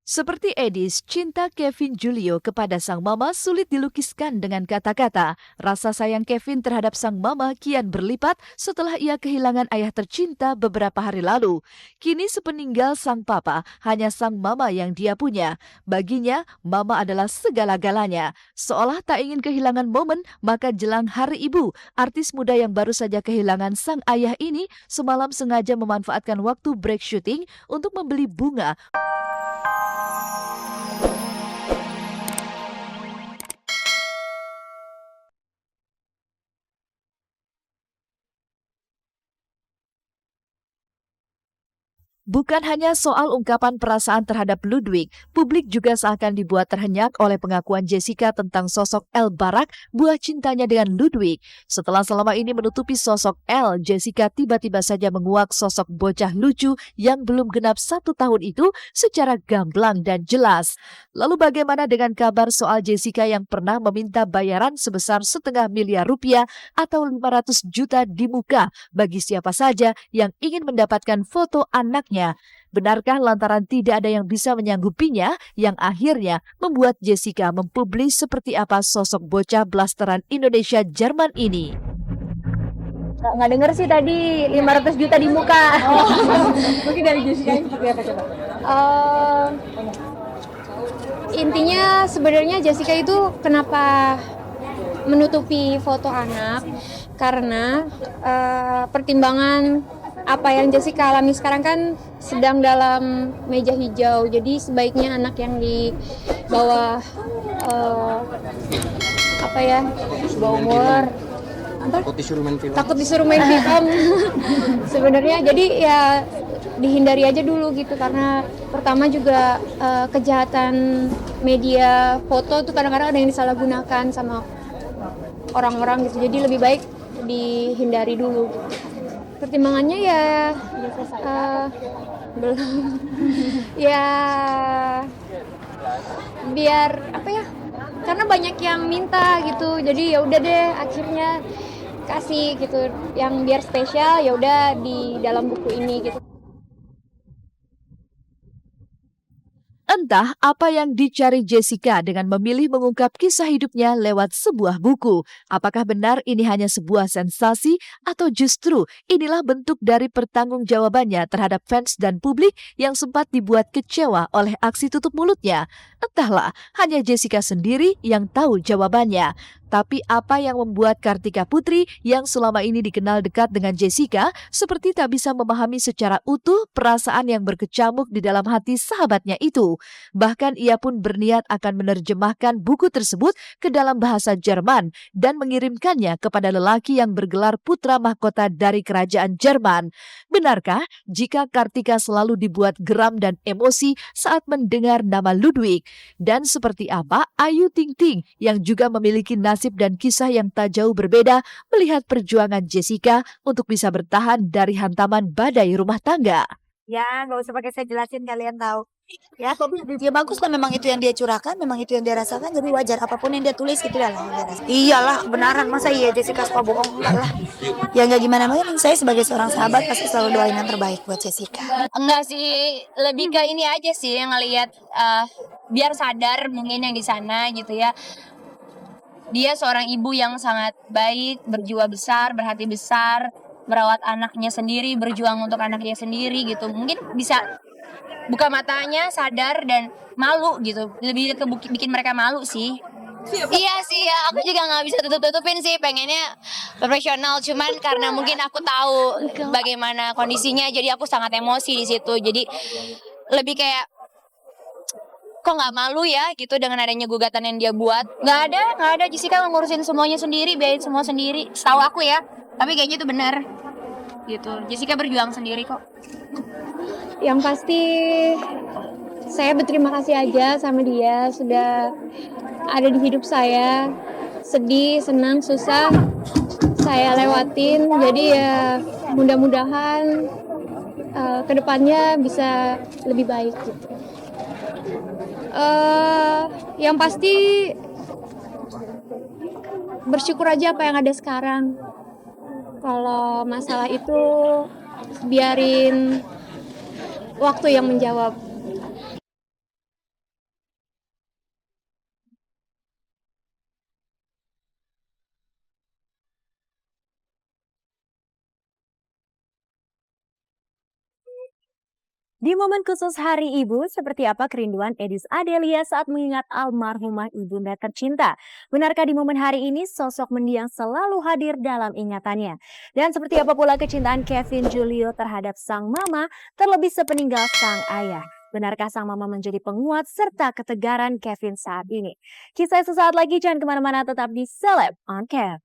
Seperti Edis, cinta Kevin Julio kepada sang mama sulit dilukiskan dengan kata-kata. Rasa sayang Kevin terhadap sang mama kian berlipat setelah ia kehilangan ayah tercinta beberapa hari lalu. Kini sepeninggal sang papa, hanya sang mama yang dia punya. Baginya, mama adalah segala-galanya. Seolah tak ingin kehilangan momen, maka jelang Hari Ibu, artis muda yang baru saja kehilangan sang ayah ini semalam sengaja memanfaatkan waktu break syuting untuk membeli bunga. Bukan hanya soal ungkapan perasaan terhadap Ludwig, publik juga seakan dibuat terhenyak oleh pengakuan Jessica tentang sosok El Barak, buah cintanya dengan Ludwig. Setelah selama ini menutupi sosok El, Jessica tiba-tiba saja menguak sosok bocah lucu yang belum genap 1 tahun itu secara gamblang dan jelas. Lalu bagaimana dengan kabar soal Jessica yang pernah meminta bayaran sebesar $500,000 atau 500 juta di muka bagi siapa saja yang ingin mendapatkan foto anaknya? Benarkah lantaran tidak ada yang bisa menyanggupinya yang akhirnya membuat Jessica mempublis seperti apa sosok bocah blasteran Indonesia Jerman ini? Nggak denger sih tadi 500 juta di muka. Mungkin dari Jessica ini seperti apa coba? Intinya sebenarnya Jessica itu kenapa menutupi foto anak karena pertimbangan apa yang Jessica alami sekarang kan sedang dalam meja hijau, jadi sebaiknya anak yang di bawah bawah umur takut disuruh main film sebenarnya, jadi ya dihindari aja dulu gitu, karena pertama juga kejahatan media foto tuh kadang-kadang ada yang disalahgunakan sama orang-orang gitu, jadi lebih baik dihindari dulu. Pertimbangannya ya belum ya biar karena banyak yang minta gitu, jadi ya udah deh akhirnya kasih gitu yang biar spesial, ya udah di dalam buku ini gitu. Entah apa yang dicari Jessica dengan memilih mengungkap kisah hidupnya lewat sebuah buku. Apakah benar ini hanya sebuah sensasi atau justru inilah bentuk dari pertanggungjawabannya terhadap fans dan publik yang sempat dibuat kecewa oleh aksi tutup mulutnya? Entahlah, hanya Jessica sendiri yang tahu jawabannya. Tapi apa yang membuat Kartika Putri yang selama ini dikenal dekat dengan Jessica seperti tak bisa memahami secara utuh perasaan yang berkecamuk di dalam hati sahabatnya itu. Bahkan ia pun berniat akan menerjemahkan buku tersebut ke dalam bahasa Jerman dan mengirimkannya kepada lelaki yang bergelar putra mahkota dari kerajaan Jerman. Benarkah jika Kartika selalu dibuat geram dan emosi saat mendengar nama Ludwig? Dan seperti apa Ayu Ting Ting yang juga memiliki nasib dan kisah yang tak jauh berbeda melihat perjuangan Jessica untuk bisa bertahan dari hantaman badai rumah tangga? Ya, nggak usah pakai saya jelasin, kalian tahu. Ya, ya bagus lah, memang itu yang dia curahkan, memang itu yang dia rasakan, jadi wajar apapun yang dia tulis gitu lah yang dia rasakan. Iyalah, kebenaran, masa iya Jessica suka bohong? Enggak lah. Ya nggak gimana, saya sebagai seorang sahabat pasti selalu doain yang terbaik buat Jessica. Enggak sih, lebih ke ini aja sih yang ngelihat biar sadar mungkin yang di sana gitu ya. Dia seorang ibu yang sangat baik, berjiwa besar, berhati besar, merawat anaknya sendiri, berjuang untuk anaknya sendiri gitu. Mungkin bisa buka matanya, sadar dan malu gitu. Lebih ke bikin mereka malu sih. Iya sih ya, aku juga nggak bisa tutup-tutupin sih, pengennya profesional, cuman karena mungkin aku tahu bagaimana kondisinya, jadi aku sangat emosi di situ. Jadi lebih kayak kok nggak malu ya gitu dengan adanya gugatan yang dia buat. Nggak ada, Jessica ngurusin semuanya sendiri, biayain semua sendiri, setahu aku ya, tapi kayaknya itu benar gitu. Jessica berjuang sendiri kok. Yang pasti saya berterima kasih aja sama dia sudah ada di hidup saya. Sedih, senang, susah saya lewatin. Jadi ya mudah-mudahan kedepannya bisa lebih baik gitu. Yang pasti bersyukur aja apa yang ada sekarang. Kalau masalah itu biarin waktu yang menjawab. Di momen khusus Hari Ibu, seperti apa kerinduan Edis Adelia saat mengingat almarhumah ibunda tercinta? Benarkah di momen hari ini sosok mendiang selalu hadir dalam ingatannya? Dan seperti apa pula kecintaan Kevin Julio terhadap sang mama, terlebih sepeninggal sang ayah? Benarkah sang mama menjadi penguat serta ketegaran Kevin saat ini? Kisah sesaat lagi, jangan kemana-mana, tetap di Celeb on Kev.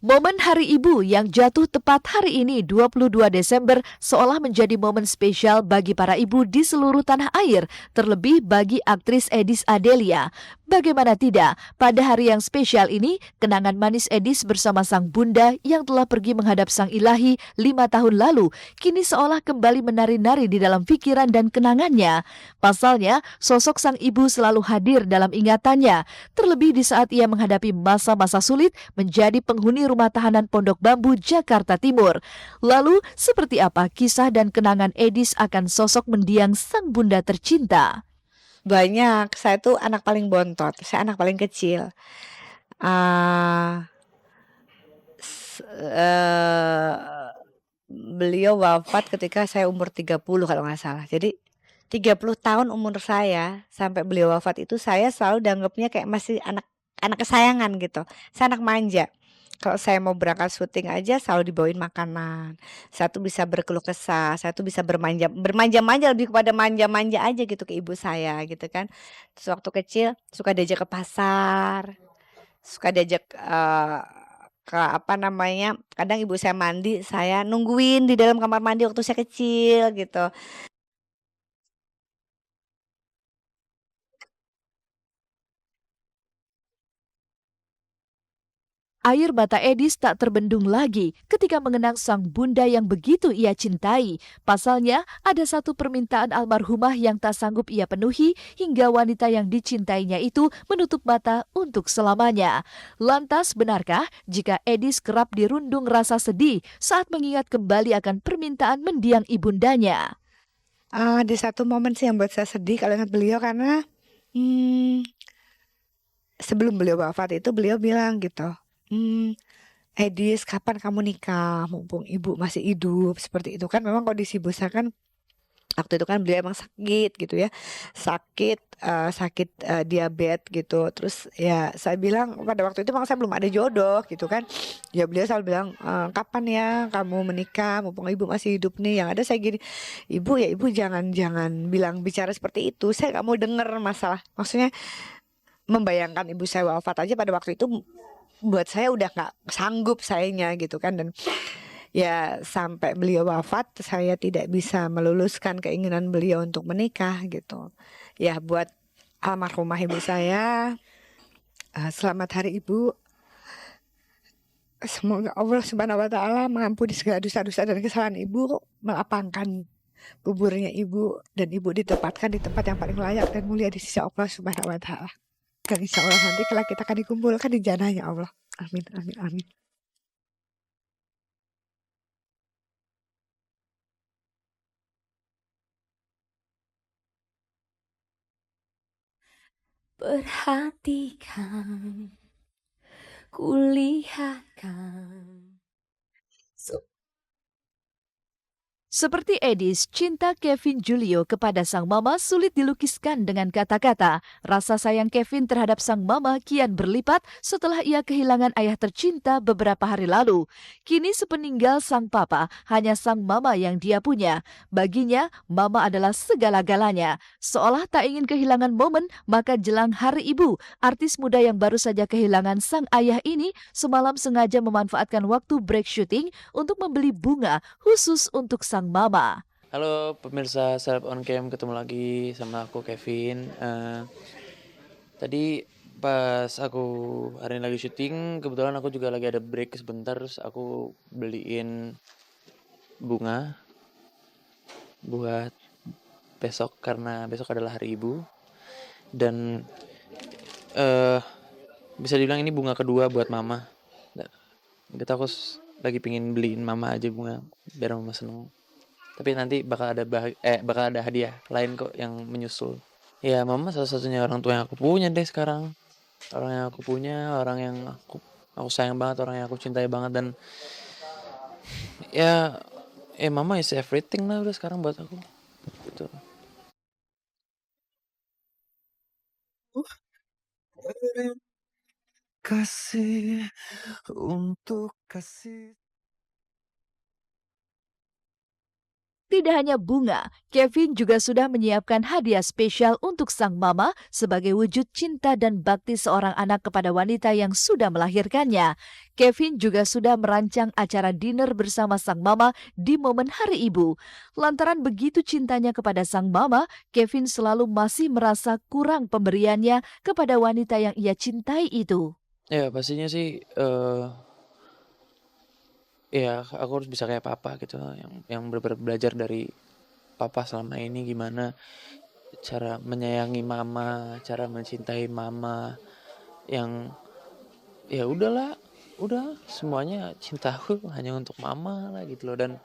Momen Hari Ibu yang jatuh tepat hari ini 22 Desember seolah menjadi momen spesial bagi para ibu di seluruh tanah air, terlebih bagi aktris Edis Adelia. Bagaimana tidak, pada hari yang spesial ini, kenangan manis Edis bersama sang bunda yang telah pergi menghadap sang ilahi 5 tahun lalu, kini seolah kembali menari-nari di dalam pikiran dan kenangannya. Pasalnya, sosok sang ibu selalu hadir dalam ingatannya, terlebih di saat ia menghadapi masa-masa sulit menjadi penghuni rumah tahanan Pondok Bambu, Jakarta Timur. Lalu, seperti apa kisah dan kenangan Edis akan sosok mendiang sang bunda tercinta? Banyak, saya tuh anak paling bontot, saya anak paling kecil. Ah, s- eh, Beliau wafat ketika saya umur 30 kalau nggak salah. Jadi 30 tahun umur saya sampai beliau wafat itu saya selalu dianggapnya kayak masih anak kesayangan gitu. Saya anak manja. Kalau saya mau berangkat syuting aja selalu dibawain makanan. Saya tuh bisa berkeluh kesah, saya tuh bisa bermanja-manja lebih kepada manja-manja aja gitu ke ibu saya gitu kan. Terus waktu kecil suka diajak ke pasar, suka diajak ke apa namanya, kadang ibu saya mandi, saya nungguin di dalam kamar mandi waktu saya kecil gitu. Air mata Edis tak terbendung lagi ketika mengenang sang bunda yang begitu ia cintai. Pasalnya, ada satu permintaan almarhumah yang tak sanggup ia penuhi hingga wanita yang dicintainya itu menutup mata untuk selamanya. Lantas, benarkah jika Edis kerap dirundung rasa sedih saat mengingat kembali akan permintaan mendiang ibundanya? Ada satu momen sih yang buat saya sedih kalau ingat beliau karena hmm, sebelum beliau wafat itu beliau bilang gitu, Edis kapan kamu nikah mumpung ibu masih hidup, seperti itu kan. Memang kondisi ibu saya kan waktu itu kan beliau emang sakit gitu ya, sakit diabetes gitu. Terus ya saya bilang pada waktu itu memang saya belum ada jodoh gitu kan, ya beliau selalu bilang, kapan ya kamu menikah mumpung ibu masih hidup nih. Yang ada saya gini, ibu ya ibu jangan jangan bilang bicara seperti itu, saya nggak mau denger masalah, maksudnya membayangkan ibu saya wafat aja pada waktu itu buat saya udah nggak sanggup sayanya gitu kan. Dan ya sampai beliau wafat saya tidak bisa meluluskan keinginan beliau untuk menikah gitu. Ya buat almarhumah ibu saya, selamat Hari Ibu. Semoga Allah Subhanahu wa taala mengampuni segala dosa-dosa dan kesalahan ibu, melapangkan kuburnya ibu, dan ibu ditempatkan di tempat yang paling layak dan mulia di sisi Allah Subhanahu wa taala. Dan insya Allah nanti kelak kita akan dikumpulkan di jannahnya Allah. Amin, amin, amin. Perhatikan, kulihatkan. Seperti Edis, cinta Kevin Julio kepada sang mama sulit dilukiskan dengan kata-kata. Rasa sayang Kevin terhadap sang mama kian berlipat setelah ia kehilangan ayah tercinta beberapa hari lalu. Kini sepeninggal sang papa, hanya sang mama yang dia punya. Baginya, mama adalah segala-galanya. Seolah tak ingin kehilangan momen, maka jelang Hari Ibu, artis muda yang baru saja kehilangan sang ayah ini semalam sengaja memanfaatkan waktu break syuting untuk membeli bunga khusus untuk sang mama. Halo pemirsa Celeb on Cam, ketemu lagi sama aku Kevin. Tadi pas aku hari ini lagi syuting, kebetulan aku juga lagi ada break sebentar, terus aku beliin bunga buat besok karena besok adalah Hari Ibu. Dan bisa dibilang ini bunga kedua buat mama. Gitu aku lagi pingin beliin mama aja bunga biar mama seneng. Tapi nanti bakal ada hadiah lain kok yang menyusul. Ya mama salah satunya orang tua yang aku punya deh sekarang. Orang yang aku punya, orang yang aku sayang banget, orang yang aku cintai banget dan ya mama is everything lah udah sekarang buat aku gitu. Kasih untuk kasih. Tidak hanya bunga, Kevin juga sudah menyiapkan hadiah spesial untuk sang mama sebagai wujud cinta dan bakti seorang anak kepada wanita yang sudah melahirkannya. Kevin juga sudah merancang acara dinner bersama sang mama di momen Hari Ibu. Lantaran begitu cintanya kepada sang mama, Kevin selalu masih merasa kurang pemberiannya kepada wanita yang ia cintai itu. Ya pastinya sih ya aku harus bisa kayak papa gitu yang benar-benar belajar dari papa selama ini gimana cara menyayangi mama, cara mencintai mama yang ya udahlah, udah semuanya cintaku hanya untuk mama lah gitu loh dan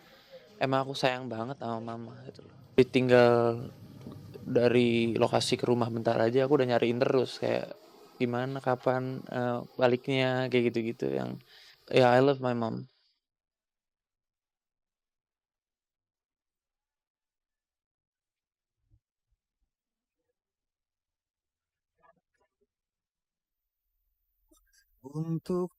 emang aku sayang banget sama mama gitu loh. Ditinggal dari lokasi ke rumah bentar aja aku udah nyariin terus kayak gimana kapan baliknya kayak gitu-gitu yang ya I love my mom. Untuk